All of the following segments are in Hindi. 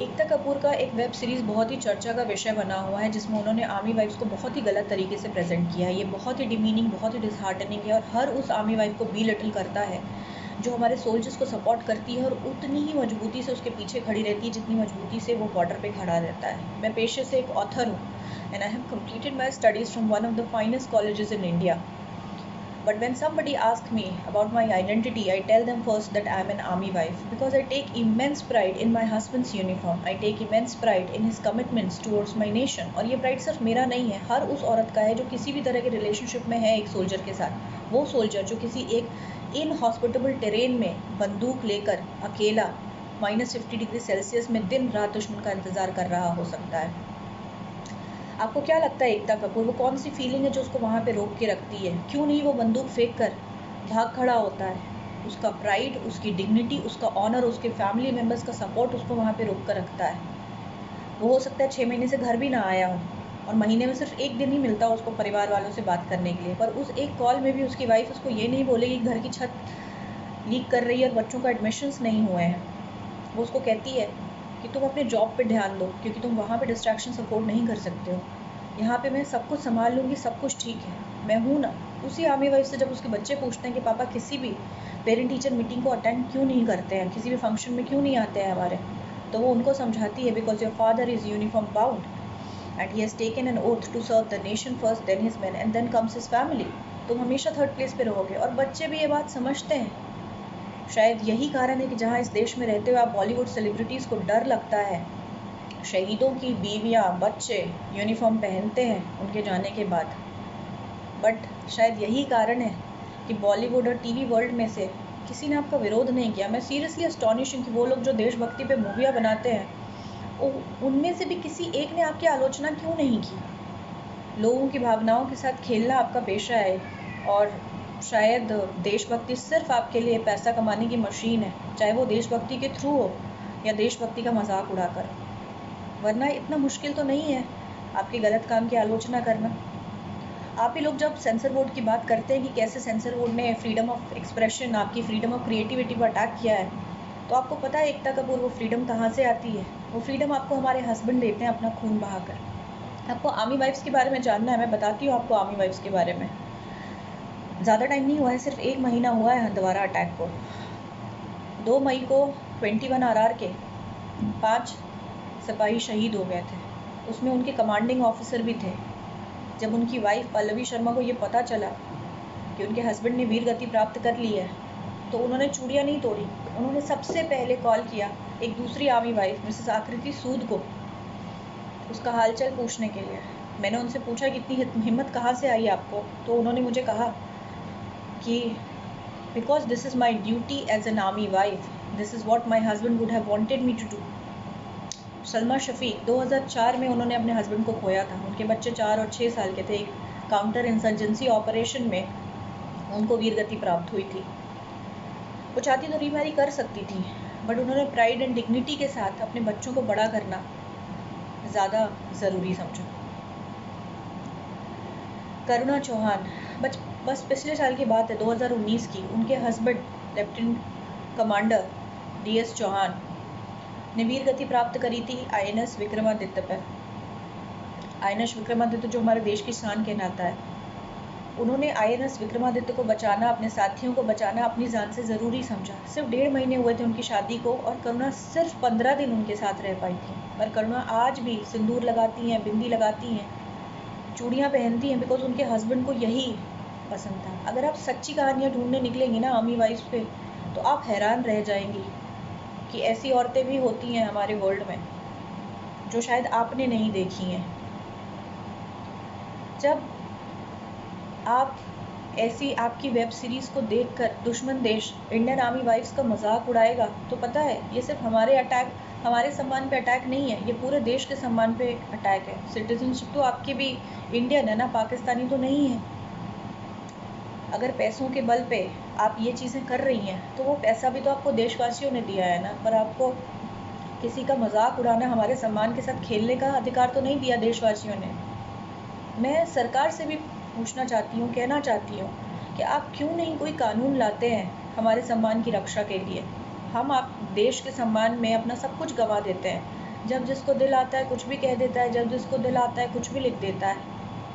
एकता कपूर का एक वेब सीरीज़ बहुत ही चर्चा का विषय बना हुआ है, जिसमें उन्होंने आर्मी वाइफ्स को बहुत ही गलत तरीके से प्रेजेंट किया है। ये बहुत ही डिमीनिंग, बहुत ही डिसहार्टनिंग है और हर उस आर्मी वाइफ को बी लिटिल करता है जो हमारे सोल्जर्स को सपोर्ट करती है और उतनी ही मजबूती से उसके पीछे खड़ी रहती है जितनी मजबूती से वो बॉर्डर पे खड़ा रहता है। मैं पेशे से एक ऑथर हूँ and I have completed my studies from one of the finest colleges in India. But when somebody asks me about my identity, I tell them first that I am an army wife because I take immense pride in my husband's uniform. I take immense pride in his commitments towards my nation. और ये प्राइड सिर्फ मेरा नहीं है, हर उस औरत का है जो किसी भी तरह के रिलेशनशिप में है एक सोल्जर के साथ। वो सोल्जर जो किसी एक इनहॉस्पिटेबल टेरेन में बंदूक लेकर अकेला -50 डिग्री सेल्सियस में दिन रात दुश्मन का इंतज़ार कर रहा हो सकता है। आपको क्या लगता है एकता कपूर, वो कौन सी फीलिंग है जो उसको वहाँ पे रोक के रखती है? क्यों नहीं वो बंदूक फेंक कर भाग खड़ा होता है? उसका प्राइड, उसकी डिग्निटी, उसका ऑनर, उसके फैमिली मेम्बर्स का सपोर्ट उसको वहाँ पे रोक कर रखता है। वो हो सकता है 6 महीने से घर भी ना आया हो और महीने में सिर्फ एक दिन ही मिलता हो उसको परिवार वालों से बात करने के लिए, पर उस एक कॉल में भी उसकी वाइफ उसको ये नहीं बोलेगी घर की छत लीक कर रही है और बच्चों का एडमिशन्स नहीं हुए हैं। वो उसको कहती है कि तुम अपने जॉब पे ध्यान दो क्योंकि तुम वहाँ पे डिस्ट्रैक्शन अफोर्ड नहीं कर सकते हो। यहाँ पे मैं सब कुछ संभाल लूँगी, सब कुछ ठीक है, मैं हूँ ना। उसी आर्मी वाइफ से जब उसके बच्चे पूछते हैं कि पापा किसी भी पेरेंट टीचर मीटिंग को अटेंड क्यों नहीं करते हैं, किसी भी फंक्शन में क्यों नहीं आते हैं हमारे, तो वो उनको समझाती है because your father is uniform bound and he has taken an oath to serve the nation first, then his man and then comes his family. तुम हमेशा थर्ड प्लेस पे रहोगे और बच्चे भी ये बात समझते हैं। शायद यही कारण है कि जहाँ इस देश में रहते हुए आप बॉलीवुड सेलिब्रिटीज़ को डर लगता है, शहीदों की बीवियाँ बच्चे यूनिफॉर्म पहनते हैं उनके जाने के बाद, बट शायद यही कारण है कि बॉलीवुड और टीवी वर्ल्ड में से किसी ने आपका विरोध नहीं किया। मैं सीरियसली अस्टॉनिश हूँ कि वो लोग जो देशभक्ति पे मूवियाँ बनाते हैं उनमें से भी किसी एक ने आपकी आलोचना क्यों नहीं की। लोगों की भावनाओं के साथ खेलना आपका पेशा है और शायद देशभक्ति सिर्फ आपके लिए पैसा कमाने की मशीन है, चाहे वो देशभक्ति के थ्रू हो या देशभक्ति का मजाक उड़ाकर, वरना इतना मुश्किल तो नहीं है आपके गलत काम की आलोचना करना। आप ही लोग जब सेंसर बोर्ड की बात करते हैं कि कैसे सेंसर बोर्ड ने फ्रीडम ऑफ एक्सप्रेशन, आपकी फ्रीडम ऑफ क्रिएटिविटी पर अटैक किया है, तो आपको पता है एकता कपूर वो फ्रीडम कहाँ से आती है? वो फ्रीडम आपको हमारे हस्बैंड देते हैं अपना खून बहाकर। आपको आर्मी वाइफ्स के बारे में जानना है, मैं बताती हूँ आपको आर्मी वाइफ्स के बारे में। ज़्यादा टाइम नहीं हुआ है, सिर्फ 1 महीना हुआ है हंदवारा अटैक को। 2 मई को 21 RR के 5 सिपाही शहीद हो गए थे, उसमें उनके कमांडिंग ऑफिसर भी थे। जब उनकी वाइफ पल्लवी शर्मा को ये पता चला कि उनके हस्बैंड ने वीर गति प्राप्त कर ली है, तो उन्होंने चूड़ियाँ नहीं तोड़ी, उन्होंने सबसे पहले कॉल किया एक दूसरी आर्मी वाइफ मिसेस आकृति सूद को उसका हालचाल पूछने के लिए। मैंने उनसे पूछा कि इतनी हिम्मत कहाँ से आई आपको, तो उन्होंने मुझे कहा कि because this is my duty as an army wife, this is what my husband would have wanted me to do. Salma Shafiq 2004 में उन्होंने अपने हस्बैंड को खोया था। उनके बच्चे 4 और 6 साल के थे। एक काउंटर इंसर्जेंसी ऑपरेशन में उनको वीरगति प्राप्त हुई थी। वो चाहती तो रीमैरी कर सकती थी, बट उन्होंने प्राइड एंड डिग्निटी के साथ अपने बच्चों को बड़ा करना ज़्यादा ज़रूरी समझा। करुणा चौहान, बस पिछले साल की बात है, 2019 की। उनके husband lieutenant commander DS Chauhan ने वीर गति प्राप्त करी थी INS विक्रमादित्य पर। INS विक्रमादित्य जो हमारे देश की शान कहलाता है, उन्होंने INS विक्रमादित्य को बचाना, अपने साथियों को बचाना अपनी जान से ज़रूरी समझा। सिर्फ 1.5 महीने हुए थे उनकी शादी को और करुणा सिर्फ 15 दिन उनके साथ रह पाई थी, पर करुणा आज भी सिंदूर लगाती हैं, बिंदी लगाती हैं, चूड़ियाँ पहनती हैं, बिकॉज उनके हस्बैंड को यही पसंद था। अगर आप सच्ची कहानियाँ ढूंढने निकलेंगी ना आर्मी वाइफ्स पे, तो आप हैरान रह जाएंगी कि ऐसी औरतें भी होती हैं हमारे वर्ल्ड में जो शायद आपने नहीं देखी हैं। जब आप ऐसी आपकी वेब सीरीज़ को देखकर दुश्मन देश इंडियन आर्मी वाइफ्स का मजाक उड़ाएगा, तो पता है ये सिर्फ हमारे सम्मान पे अटैक नहीं है, ये पूरे देश के सम्मान पे अटैक है। सिटीजनशिप तो आपकी भी इंडियन है ना, पाकिस्तानी तो नहीं है। अगर पैसों के बल पे आप ये चीज़ें कर रही हैं, तो वो पैसा भी तो आपको देशवासियों ने दिया है ना, पर आपको किसी का मजाक उड़ाना, हमारे सम्मान के साथ खेलने का अधिकार तो नहीं दिया देशवासियों ने। मैं सरकार से भी पूछना चाहती हूँ, कहना चाहती हूँ कि आप क्यों नहीं कोई कानून लाते हैं हमारे सम्मान की रक्षा के लिए। हम आप देश के सम्मान में अपना सब कुछ गंवा देते हैं, जब जिसको दिल आता है कुछ भी कह देता है, जब जिसको दिल आता है कुछ भी लिख देता है।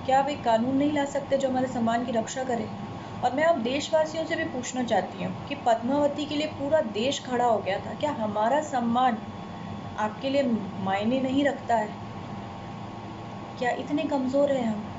क्या आप एक कानून नहीं ला सकते जो हमारे सम्मान की रक्षा करे? और मैं अब देशवासियों से भी पूछना चाहती हूँ कि पद्मावती के लिए पूरा देश खड़ा हो गया था, क्या हमारा सम्मान आपके लिए मायने नहीं रखता है? क्या इतने कमज़ोर हैं हम?